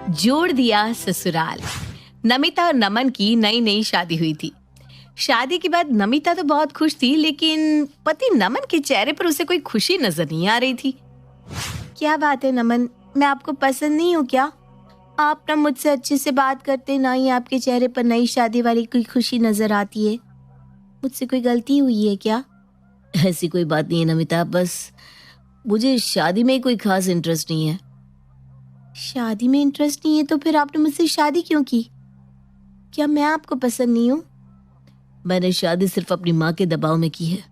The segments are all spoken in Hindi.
जोड़ दिया ससुराल। नमिता और नमन की नई नई शादी हुई थी। शादी के बाद नमिता तो बहुत खुश थी, लेकिन पति नमन के चेहरे पर उसे कोई खुशी नजर नहीं आ रही थी। क्या बात है नमन, मैं आपको पसंद नहीं हूँ क्या? आप ना मुझसे अच्छे से बात करते, ना ही आपके चेहरे पर नई शादी वाली कोई खुशी नजर आती है। मुझसे कोई गलती हुई है क्या? ऐसी कोई बात नहीं है नमिता, बस मुझे शादी में कोई खास इंटरेस्ट नहीं है। शादी में इंटरेस्ट नहीं है तो फिर आपने मुझसे शादी क्यों की? क्या मैं आपको पसंद नहीं हूँ? मैंने शादी सिर्फ अपनी माँ के दबाव में की है।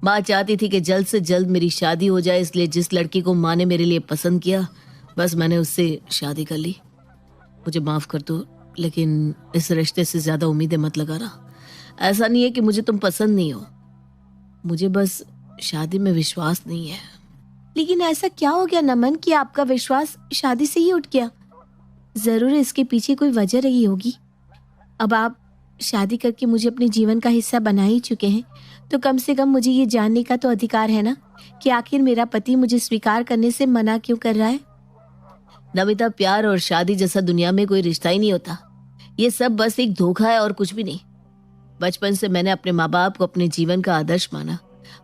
माँ चाहती थी कि जल्द से जल्द मेरी शादी हो जाए, इसलिए जिस लड़की को माँ ने मेरे लिए पसंद किया, बस मैंने उससे शादी कर ली। मुझे माफ कर दो, लेकिन इस रिश्ते से ज्यादा उम्मीदें मत लगाना। ऐसा नहीं है कि मुझे तुम पसंद नहीं हो, मुझे बस शादी में विश्वास नहीं है। लेकिन ऐसा क्या हो गया नमन कि आपका विश्वास शादी से ही उठ गया? जरूर इसके पीछे कोई वजह रही होगी। अब आप शादी करके मुझे अपने जीवन का हिस्सा बना ही चुके हैं, तो कम से कम मुझे ये जानने का तो अधिकार है ना कि आखिर मेरा पति मुझे स्वीकार करने से मना क्यों कर रहा है। नमिता, प्यार और शादी जैसा दुनिया में कोई रिश्ता ही नहीं होता। ये सब बस एक धोखा है और कुछ भी नहीं। बचपन से मैंने अपने माँ बाप को अपने जीवन का आदर्श माना,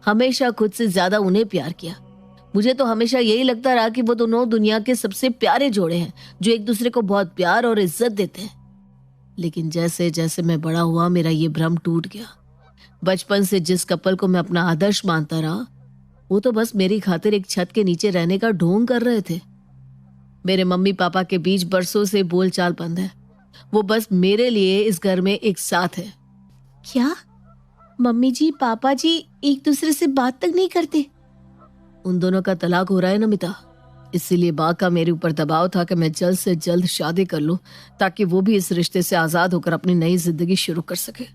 हमेशा खुद से ज्यादा उन्हें प्यार किया। मुझे तो हमेशा यही लगता रहा कि वो दोनों दुनिया के सबसे प्यारे जोड़े हैं, जो एक दूसरे को बहुत प्यार और इज्जत देते हैं। लेकिन जैसे जैसे मैं बड़ा हुआ, मेरा ये भ्रम टूट गया। बचपन से जिस कपल को मैं अपना आदर्श मानता रहा, वो तो बस मेरी खातिर एक छत के नीचे रहने का ढोंग कर रहे थे। मेरे मम्मी पापा के बीच बरसों से बोलचाल बंद है। वो बस मेरे लिए इस घर में एक साथ है। क्या मम्मी जी पापा जी एक दूसरे से बात तक नहीं करते? उन दोनों का तलाक हो रहा है नमिता, इसीलिए माँ का मेरे ऊपर दबाव था कि मैं जल्द से जल्द शादी कर लूं, ताकि वो भी इस रिश्ते से आजाद होकर अपनी नई जिंदगी शुरू कर सके।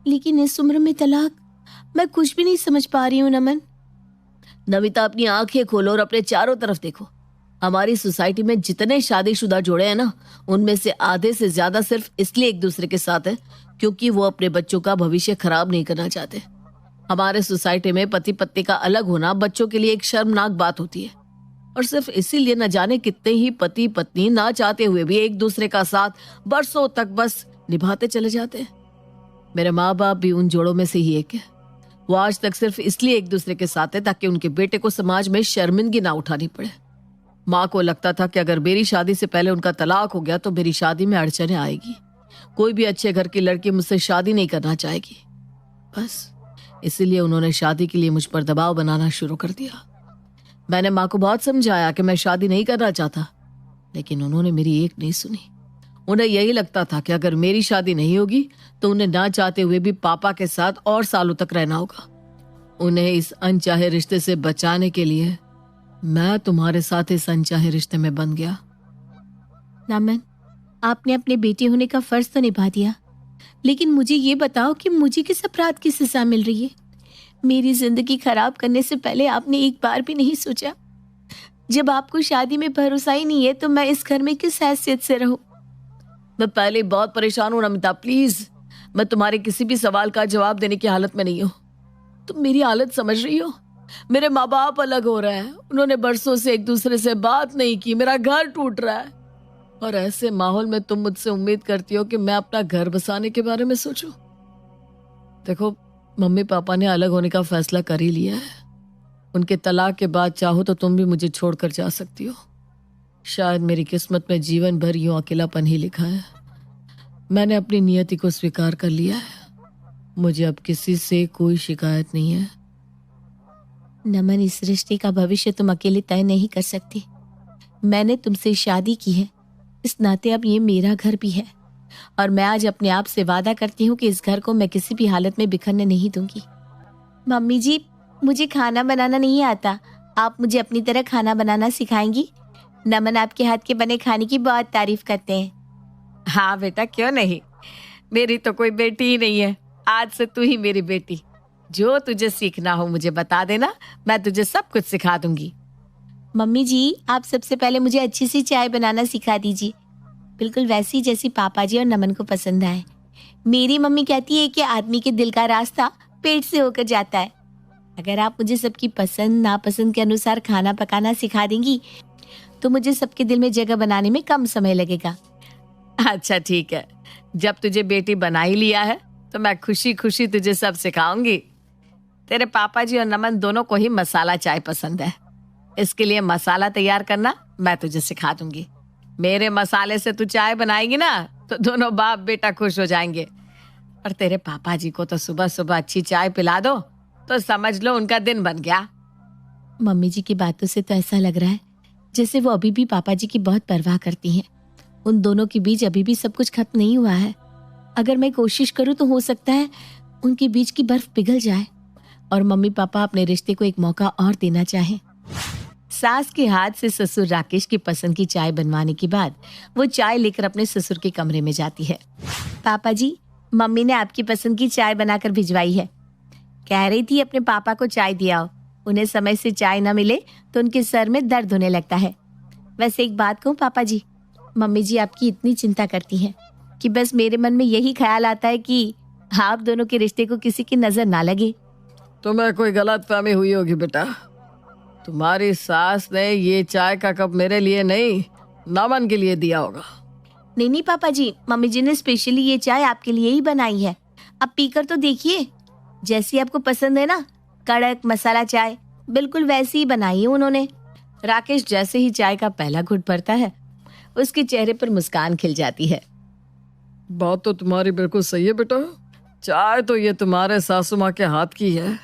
लेकिन इस उम्र में तलाक, मैं कुछ भी नहीं समझ पा रही हूँ नमन। नमिता, अपनी आंखें खोलो और अपने चारों तरफ देखो। हमारी सोसाइटी में जितने शादीशुदा जोड़े हैं ना, उनमें से आधे से ज्यादा सिर्फ इसलिए एक दूसरे के साथ है क्योंकि वो अपने बच्चों का भविष्य खराब नहीं करना चाहते। हमारे सोसाइटी में पति पत्नी का अलग होना बच्चों के लिए एक शर्मनाक बात होती है, और सिर्फ इसीलिए न जाने कितने ही पति पत्नी ना चाहते हुए भी एक दूसरे का साथ बरसों तक बस निभाते चले जाते हैं। मेरे माँ बाप भी उन जोड़ों में से ही एक है। वो आज तक सिर्फ इसलिए एक दूसरे के साथ है ताकि उनके बेटे को समाज में शर्मिंदगी ना उठानी पड़े। माँ को लगता था कि अगर मेरी शादी से पहले उनका तलाक हो गया तो मेरी शादी में अड़चनें आएगी। कोई भी अच्छे घर की लड़की मुझसे शादी नहीं करना चाहेगी। बस इसीलिए उन्होंने शादी के लिए मुझ पर दबाव बनाना शुरू कर दिया। मैंने माँ को बहुत समझाया कि मैं शादी नहीं करना चाहता, लेकिन उन्होंने मेरी एक नहीं सुनी। उन्हें यही लगता था कि अगर मेरी शादी नहीं होगी तो उन्हें ना चाहते हुए भी पापा के साथ और सालों तक रहना होगा। उन्हें इस अनचाहे रिश्ते से बचाने के लिए मैं तुम्हारे साथ इस अनचाहे रिश्ते में बन गया। नमन, आपने अपने बेटे होने का फर्ज तो निभा दिया, लेकिन मुझे ये बताओ कि मुझे किस अपराध की सजा मिल रही है? मेरी जिंदगी खराब करने से पहले आपने एक बार भी नहीं सोचा? जब आपको शादी में भरोसा ही नहीं है तो मैं इस घर में किस हैसियत से रहूं? मैं पहले बहुत परेशान हूं नमिता, प्लीज। मैं तुम्हारे किसी भी सवाल का जवाब देने की हालत में नहीं हूं। तुम मेरी हालत समझ रही हो? मेरे माँ बाप अलग हो रहे हैं, उन्होंने बरसों से एक दूसरे से बात नहीं की, मेरा घर टूट रहा है, और ऐसे माहौल में तुम मुझसे उम्मीद करती हो कि मैं अपना घर बसाने के बारे में सोचूं? देखो, मम्मी पापा ने अलग होने का फैसला कर ही लिया है। उनके तलाक के बाद चाहो तो तुम भी मुझे छोड़कर जा सकती हो। शायद मेरी किस्मत में जीवन भर यूं अकेलापन ही लिखा है। मैंने अपनी नियति को स्वीकार कर लिया है। मुझे अब किसी से कोई शिकायत नहीं है। नमन, इस रिश्ते का भविष्य तुम अकेले तय नहीं कर सकती। मैंने तुमसे शादी की है, इस नाते अब ये मेरा घर भी है, और मैं आज अपने आप से वादा करती हूँ कि इस घर को मैं किसी भी हालत में बिखरने नहीं दूंगी। मम्मी जी, मुझे खाना बनाना नहीं आता, आप मुझे अपनी तरह खाना बनाना सिखाएंगी? नमन आपके हाथ के बने खाने की बहुत तारीफ करते हैं। हाँ बेटा, क्यों नहीं। मेरी तो कोई बेटी ही नहीं है, आज से तू ही मेरी बेटी। जो तुझे सीखना हो मुझे बता देना, मैं तुझे सब कुछ सिखा दूंगी। मम्मी जी, आप सबसे पहले मुझे अच्छी सी चाय बनाना सिखा दीजिए, बिल्कुल वैसी जैसी पापा जी और नमन को पसंद आए। मेरी मम्मी कहती है कि आदमी के दिल का रास्ता पेट से होकर जाता है। अगर आप मुझे सबकी पसंद नापसंद के अनुसार खाना पकाना सिखा देंगी तो मुझे सबके दिल में जगह बनाने में कम समय लगेगा। अच्छा ठीक है, जब तुझे बेटी बना ही लिया है तो मैं खुशी खुशी तुझे सब सिखाऊंगी। तेरे पापा जी और नमन दोनों को ही मसाला चाय पसंद है। इसके लिए मसाला तैयार करना मैं तुझे सिखा दूंगी। मेरे मसाले से तू चाय बनाएगी ना तो दोनों बाप बेटा खुश हो जाएंगे। और तेरे पापा जी को तो सुबह सुबह अच्छी चाय पिला दो तो समझ लो उनका दिन बन गया। मम्मी जी की बातों से तो ऐसा लग रहा है जैसे वो अभी भी पापा जी की बहुत परवाह करती हैं। उन दोनों के बीच अभी भी सब कुछ खत्म नहीं हुआ है। अगर मैं कोशिश करूं तो हो सकता है उनके बीच की बर्फ पिघल जाए और मम्मी पापा अपने रिश्ते को एक मौका और देना चाहें। सास के हाथ से ससुर राकेश की पसंद की चाय बनवाने के बाद वो चाय लेकर अपने ससुर के कमरे में जाती है। पापा जी, मम्मी ने आपकी पसंद की चाय बनाकर भिजवाई है। कह रही थी अपने पापा को चाय दिया, उन्हें समय से चाय न मिले तो उनके सर में दर्द होने लगता है। वैसे एक बात कहूँ पापा जी, मम्मी जी आपकी इतनी चिंता करती हैं कि बस मेरे मन में यही ख्याल आता है कि आप दोनों के रिश्ते को किसी की नजर ना लगे। तुम्हें कोई गलतफहमी हुई होगी बेटा। तुम्हारी सास ने ये चाय का कप मेरे लिए नहीं, नमन के लिए दिया होगा। नहीं नहीं पापा जी, मम्मी जी ने स्पेशली ये चाय आपके लिए ही बनाई है। अब पीकर तो देखिए, जैसी आपको पसंद है ना, कड़क मसाला चाय, बिल्कुल वैसी ही बनाई है उन्होंने। राकेश जैसे ही चाय का पहला घुट भरता है उसके चेहरे पर मुस्कान खिल जाती है। बात तो तुम्हारी बिल्कुल सही है बेटा। चाय तो ये तुम्हारे सासू माँ के हाथ की है।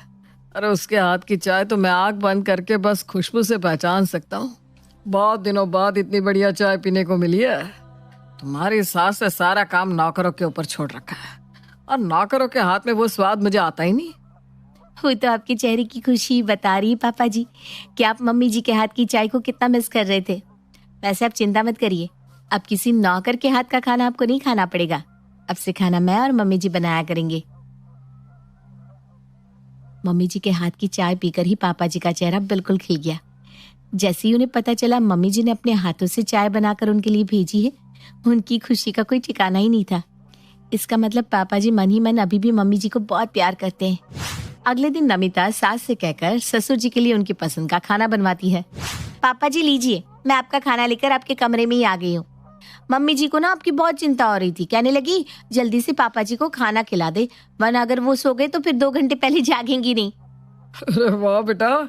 अरे उसके हाथ की चाय तो मैं आंख बंद करके बस खुशबू से पहचान सकता हूँ। बहुत दिनों बाद इतनी बढ़िया चाय पीने को मिली है। तुम्हारी सास ने सारा काम नौकरों के ऊपर छोड़ रखा है और नौकरों के हाथ में वो स्वाद मुझे आता ही नहीं। वो तो आपके चेहरे की खुशी बता रही है पापा जी कि आप मम्मी जी के हाथ की चाय को कितना मिस कर रहे थे। वैसे आप चिंता मत करिए, अब किसी नौकर के हाथ का खाना आपको नहीं खाना पड़ेगा। अब से खाना मैं और मम्मी जी बनाया करेंगे। मम्मी जी के हाथ की चाय पीकर ही पापा जी का चेहरा बिल्कुल खिल गया। जैसे ही उन्हें पता चला मम्मी जी ने अपने हाथों से चाय बनाकर उनके लिए भेजी है, उनकी खुशी का कोई ठिकाना ही नहीं था। इसका मतलब पापा जी मन ही मन अभी भी मम्मी जी को बहुत प्यार करते हैं। अगले दिन नमिता सास से कहकर ससुर जी के लिए उनकी पसंद का खाना बनवाती है। पापा जी लीजिए, मैं आपका खाना लेकर आपके कमरे में ही आ गई हूँ। मम्मी जी को ना आपकी बहुत चिंता हो रही थी, कहने लगी जल्दी से पापा जी को खाना खिला दे, वरना अगर वो सो गए तो फिर 2 घंटे पहले जागेंगी नहीं। अरे वाह बेटा,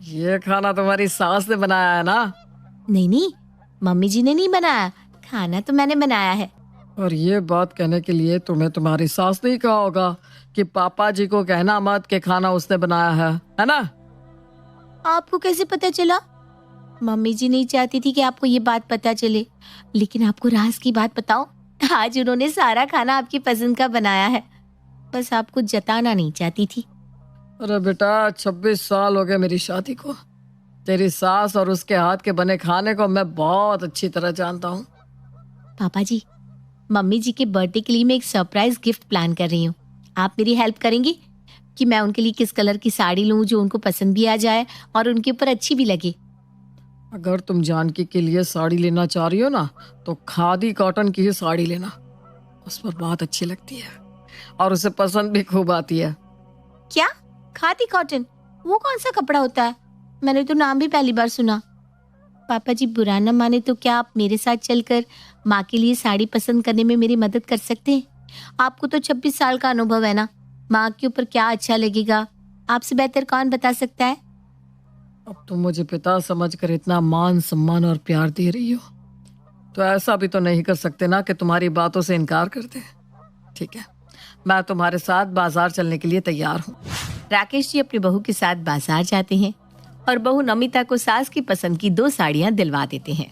ये खाना तुम्हारी सास ने बनाया है ना? नहीं नहीं, मम्मी जी ने नहीं बनाया, खाना तो मैंने बनाया है। और ये बात कहने के लिए तुम्हें तुम्हारी सास ने ही कहा होगा कि पापा जी को कहना मत कि खाना उसने बनाया है ना? आपको कैसे पता चला? मम्मी जी नहीं चाहती थी कि आपको ये बात पता चले, लेकिन आपको राज की बात बताओ, आज उन्होंने सारा खाना आपकी पसंद का बनाया है, बस आपको जताना नहीं चाहती थी। अरे बेटा, 26 साल हो गए मेरी शादी को। तेरी सास और उसके हाथ के बने खाने को मैं बहुत अच्छी तरह जानता हूँ। पापा जी, मम्मी जी के बर्थडे के लिए मैं एक सरप्राइज गिफ्ट प्लान कर रही हूँ। आप मेरी हेल्प करेंगी कि मैं उनके लिए किस कलर की साड़ी लूँ जो उनको पसंद भी आ जाए और उनके ऊपर अच्छी भी लगे। अगर तुम जानकी के लिए साड़ी लेना चाह रही हो ना, तो खादी कॉटन की ही साड़ी लेना। उस पर बहुत अच्छी लगती है और उसे पसंद भी खूब आती है। क्या? खादी कॉटन? वो कौन सा कपड़ा होता है? मैंने तो नाम भी पहली बार सुना। पापा जी बुरा न माने तो क्या आप मेरे साथ चलकर माँ के लिए साड़ी पसंद करने में मेरी मदद कर सकते हैं? आपको तो 26 साल का अनुभव है ना, माँ के ऊपर क्या अच्छा लगेगा आपसे बेहतर कौन बता सकता है? अब तुम मुझे पिता समझकर इतना मान सम्मान और प्यार दे रही हो, तो ऐसा भी तो नहीं कर सकते ना कि तुम्हारी बातों से इनकार कर दे। ठीक है, मैं तुम्हारे साथ बाजार चलने के लिए तैयार हूँ। राकेश जी अपनी बहू के साथ बाजार जाते हैं और बहू नमिता को सास की पसंद की 2 साड़ियाँ दिलवा देते हैं।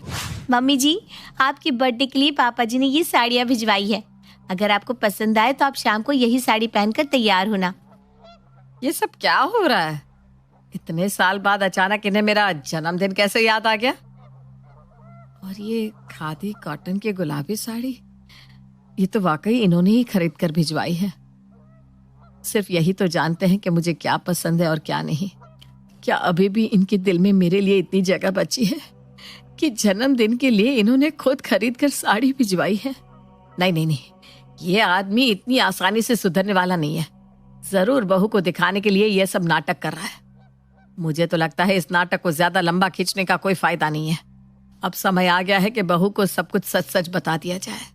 मम्मी जी, आपके बर्थडे के लिए पापा जी ने ये साड़ियाँ भिजवाई है, अगर आपको पसंद आए तो आप शाम को यही साड़ी पहनकर तैयार होना। ये सब क्या हो रहा है? इतने साल बाद अचानक इन्हें मेरा जन्मदिन कैसे याद आ गया? और ये खादी कॉटन की गुलाबी साड़ी, ये तो वाकई इन्होंने ही खरीद कर भिजवाई है। सिर्फ यही तो जानते हैं कि मुझे क्या पसंद है और क्या नहीं। क्या अभी भी इनके दिल में मेरे लिए इतनी जगह बची है कि जन्मदिन के लिए इन्होंने खुद खरीद कर साड़ी भिजवाई है? नहीं नहीं नहीं, ये आदमी इतनी आसानी से सुधरने वाला नहीं है। जरूर बहू को दिखाने के लिए यह सब नाटक कर रहा है। मुझे तो लगता है इस नाटक को ज्यादा लंबा खींचने का कोई फायदा नहीं है। अब समय आ गया है कि बहू को सब कुछ सच सच बता दिया जाए।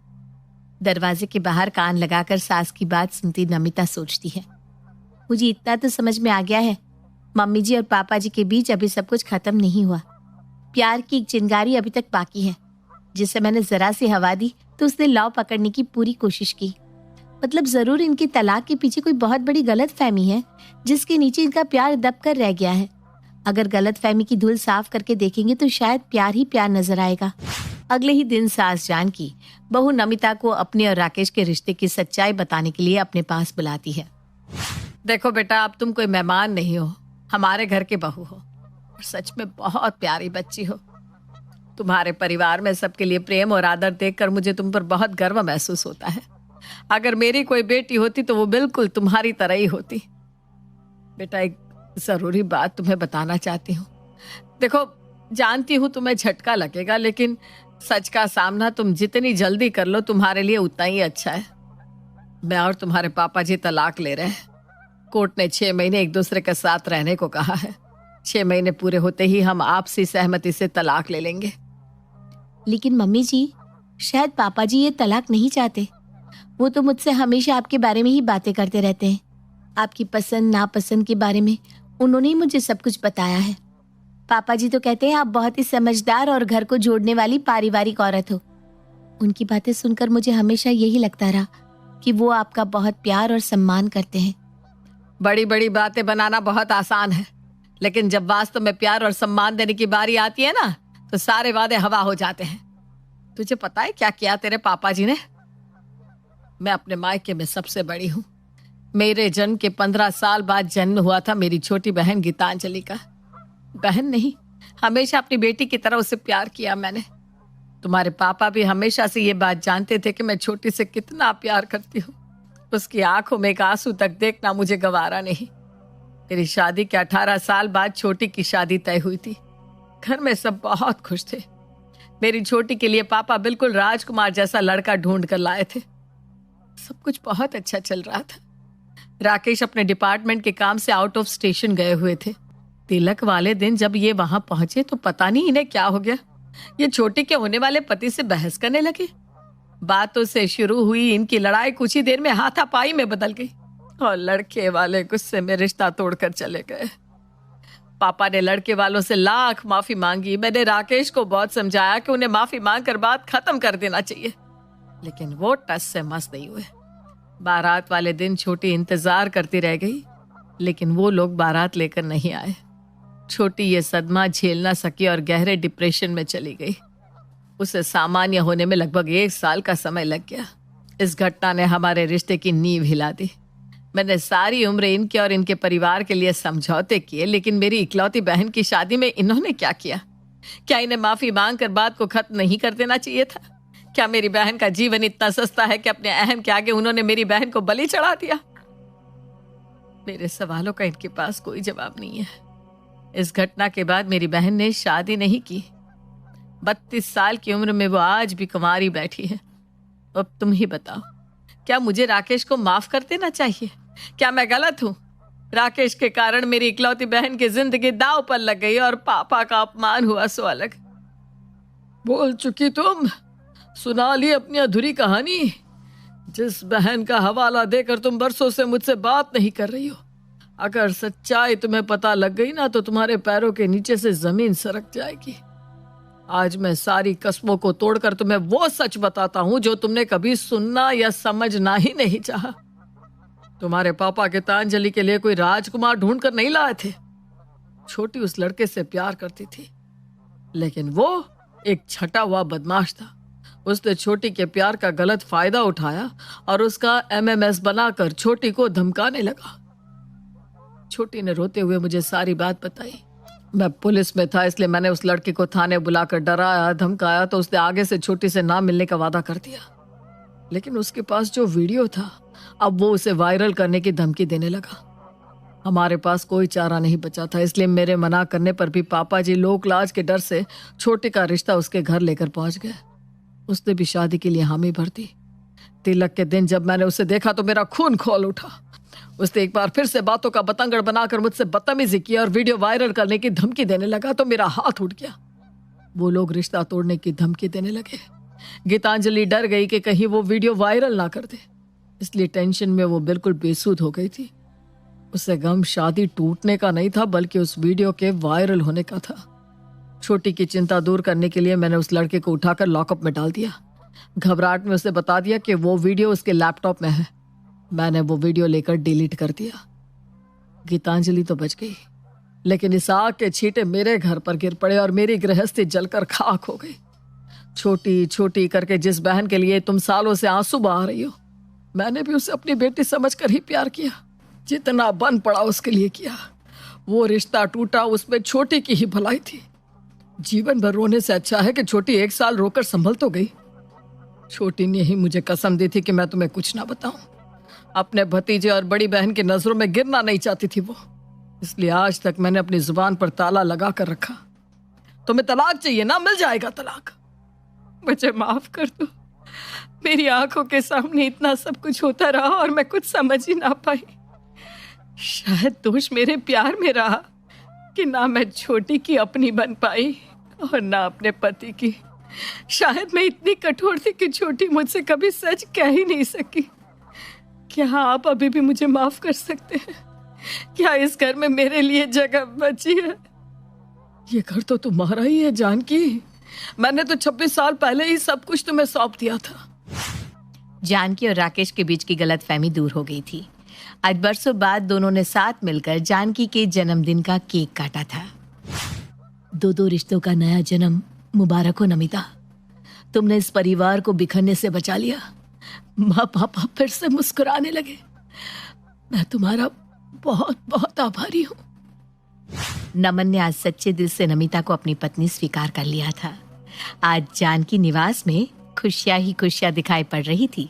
दरवाजे के बाहर कान लगाकर सास की बात सुनती नमिता सोचती है, मुझे इतना तो समझ में आ गया है, मम्मी जी और पापा जी के बीच अभी सब कुछ खत्म नहीं हुआ। प्यार की एक चिंगारी अभी तक बाकी है। जिसे मैंने जरा सी हवा दी तो उसने लौ पकड़ने की पूरी कोशिश की। मतलब जरूर इनकी तलाक के पीछे कोई बहुत बड़ी गलत फहमी है, जिसके नीचे इनका प्यार दब कर रह गया है। अगर गलत फहमी की धूल साफ करके देखेंगे तो शायद प्यार ही प्यार नजर आएगा। अगले ही दिन सास जानकी बहू नमिता को अपने और राकेश के रिश्ते की सच्चाई बताने के लिए अपने पास बुलाती है। देखो बेटा, अब तुम कोई मेहमान नहीं हो, हमारे घर के बहू हो और सच में बहुत प्यारी बच्ची हो। तुम्हारे परिवार में सबके लिए प्रेम और आदर देखकर मुझे तुम पर बहुत गर्व महसूस होता है। अगर मेरी कोई बेटी होती तो वो बिल्कुल तुम्हारी तरह ही होती। बेटा, एक जरूरी बात तुम्हें बताना चाहती हूँ। देखो, जानती हूँ तुम्हें झटका लगेगा, लेकिन सच का सामना तुम जितनी जल्दी कर लो तुम्हारे लिए उतना ही अच्छा है। मैं और तुम्हारे पापा जी तलाक ले रहे हैं। कोर्ट ने 6 महीने एक दूसरे के साथ रहने को कहा है। 6 महीने पूरे होते ही हम आपसी सहमति से तलाक ले लेंगे। लेकिन मम्मी जी, शायद पापा जी ये तलाक नहीं चाहते। वो तो मुझसे हमेशा आपके बारे में ही बातें करते रहते हैं। आपकी पसंद नापसंद के बारे में उन्होंने ही मुझे सब कुछ बताया है। पापा जी तो कहते हैं आप बहुत ही समझदार और घर को जोड़ने वाली पारिवारिक औरत हो। उनकी बातें सुनकर मुझे हमेशा यही लगता रहा कि वो आपका बहुत प्यार और सम्मान करते हैं। बड़ी बड़ी बातें बनाना बहुत आसान है, लेकिन जब वास्तव में प्यार और सम्मान देने की बारी आती है ना, तो सारे वादे हवा हो जाते हैं। तुझे पता है क्या किया तेरे पापा जी ने? मैं अपने मायके में सबसे बड़ी हूँ। मेरे जन्म के 15 साल बाद जन्म हुआ था मेरी छोटी बहन गीतांजलि का। बहन नहीं, हमेशा अपनी बेटी की तरह उसे प्यार किया मैंने। तुम्हारे पापा भी हमेशा से ये बात जानते थे कि मैं छोटी से कितना प्यार करती हूँ। उसकी आंखों में एक आंसू तक देखना मुझे गवारा नहीं। मेरी शादी के 18 साल बाद छोटी की शादी तय हुई थी। घर में सब बहुत खुश थे। मेरी छोटी के लिए पापा बिल्कुल राजकुमार जैसा लड़का ढूंढ कर लाए थे। सब कुछ बहुत अच्छा चल रहा था। राकेश अपने डिपार्टमेंट के काम से आउट ऑफ स्टेशन गए हुए थे। तिलक वाले दिन जब ये वहां पहुंचे तो पता नहीं इन्हें क्या हो गया। ये छोटी के होने वाले पति से बहस करने लगे। बातों से शुरू हुई इनकी लड़ाई कुछ ही देर में हाथापाई में बदल गई और लड़के वाले गुस्से में रिश्ता तोड़कर चले गए। पापा ने लड़के वालों से लाख माफी मांगी। मैंने राकेश को बहुत समझाया कि उन्हें माफी मांगकर बात खत्म कर देना चाहिए, लेकिन वो टस से मस नहीं हुए। बारात वाले दिन छोटी इंतजार करती रह गई, लेकिन वो लोग बारात लेकर नहीं आए। छोटी ये सदमा झेल ना सकी और गहरे डिप्रेशन में चली गई। उसे सामान्य होने में लगभग 1 साल का समय लग गया। इस घटना ने हमारे रिश्ते की नींव हिला दी। मैंने सारी उम्र इनके और इनके परिवार के लिए समझौते किए, लेकिन मेरी इकलौती बहन की शादी में इन्होंने क्या किया? क्या इन्हें माफी मांगकर बात को खत्म नहीं कर देना चाहिए था? क्या मेरी बहन का जीवन इतना सस्ता है कि अपने अहम के आगे उन्होंने मेरी बहन को बलि चढ़ा दिया? मेरे सवालों का इनके पास कोई जवाब नहीं है। इस घटना के बाद मेरी बहन ने शादी नहीं की। 32 साल की उम्र में वो आज भी कुंवारी बैठी है। अब तुम ही बताओ, क्या मुझे राकेश को माफ कर देना चाहिए? क्या मैं गलत हूं? राकेश के कारण मेरी इकलौती बहन की जिंदगी दांव पर लग गई और पापा का अपमान हुआ सो अलग। बोल चुकी तुम, सुना ली अपनी अधूरी कहानी। जिस बहन का हवाला देकर तुम बरसों से मुझसे बात नहीं कर रही हो, अगर सच्चाई तुम्हें पता लग गई ना तो तुम्हारे पैरों के नीचे से जमीन सरक जाएगी। आज मैं सारी कस्मों को तोड़कर तुम्हें वो सच बताता हूं जो तुमने कभी सुनना या समझना ही नहीं चाहा। तुम्हारे पापा गीतांजलि के लिए कोई राजकुमार ढूंढ कर नहीं लाए थे। छोटी उस लड़के से प्यार करती थी, लेकिन वो एक छटा हुआ बदमाश था। उसने छोटी के प्यार का गलत फायदा उठाया और उसका MMS बनाकर छोटी को धमकाने लगा। छोटी ने रोते हुए मुझे सारी बात बताई। मैं पुलिस में था, इसलिए मैंने उस लड़के को थाने बुलाकर डराया धमकाया तो उसने आगे से छोटी से ना मिलने का वादा कर दिया। लेकिन उसके पास जो वीडियो था, अब वो उसे वायरल करने की धमकी देने लगा। हमारे पास कोई चारा नहीं बचा था, इसलिए मेरे मना करने पर भी पापा जी लोक लाज के डर से छोटे का रिश्ता उसके घर लेकर पहुंच गए। उसने भी शादी के लिए हामी भर दी। तिलक के दिन जब मैंने उसे देखा तो मेरा खून खौल उठा। उसने एक बार फिर से बातों का बतंगड़ बनाकर मुझसे बदतमीजी की और वीडियो वायरल करने की धमकी देने लगा तो मेरा हाथ उठ गया। वो लोग रिश्ता तोड़ने की धमकी देने लगे। गीतांजलि डर गई कि कहीं वो वीडियो वायरल ना कर दे, इसलिए टेंशन में वो बिल्कुल बेसुध हो गई थी। उसे गम शादी टूटने का नहीं था, बल्कि उस वीडियो के वायरल होने का था। छोटी की चिंता दूर करने के लिए मैंने उस लड़के को उठाकर लॉकअप में डाल दिया। घबराहट में उसे बता दिया कि वो वीडियो उसके लैपटॉप में है। मैंने वो वीडियो लेकर डिलीट कर दिया। गीतांजलि तो बच गई, लेकिन इस आग के छींटे मेरे घर पर गिर पड़े और मेरी गृहस्थी जलकर खाक हो गई। छोटी छोटी करके जिस बहन के लिए तुम सालों से आंसू बहा रही हो, मैंने भी उसे अपनी बेटी समझकर ही प्यार किया। जितना बन पड़ा उसके लिए किया। वो रिश्ता टूटा, उसमें छोटी की ही भलाई थी। जीवन भर रोने से अच्छा है कि छोटी 1 साल रोकर संभल तो गई। छोटी ने ही मुझे कसम दी थी कि मैं तुम्हें कुछ ना बताऊं। अपने भतीजे और बड़ी बहन की नजरों में गिरना नहीं चाहती थी वो, इसलिए आज तक मैंने अपनी जुबान पर ताला लगा कर रखा। तुम्हें तलाक चाहिए ना, मिल जाएगा तलाक। मुझे माफ कर दो, मेरी आंखों के सामने इतना सब कुछ होता रहा और मैं कुछ समझ ही ना पाई। शायद दोष मेरे प्यार में रहा कि ना मैं छोटी की अपनी बन पाई और ना अपने पति की। शायद मैं इतनी कठोर थी कि छोटी मुझसे कभी सच कह ही नहीं सकी। क्या आप अभी भी मुझे माफ कर सकते हैं? क्या इस घर में मेरे लिए जगह बची है? ये घर तो तुम्हारा ही है जानकी। मैंने तो 26 साल पहले ही सब कुछ तुम्हें सौंप दिया था। जानकी और राकेश के बीच की गलतफहमी दूर हो गई थी। आज बरसों बाद दोनों ने साथ मिलकर जानकी के जन्मदिन का केक काटा था। दो रिश्तों का नया जन्म मुबारक हो नमिता। तुमने इस परिवार को बिखरने से बचा लिया। माँ पापा फिर से मुस्कुराने लगे। मैं तुम्हारा बहुत बहुत आभारी हूँ। नमन ने आज सच्चे दिल से नमिता को अपनी पत्नी स्वीकार कर लिया था। आज जानकी निवास में खुशियां ही खुशियां दिखाई पड़ रही थी।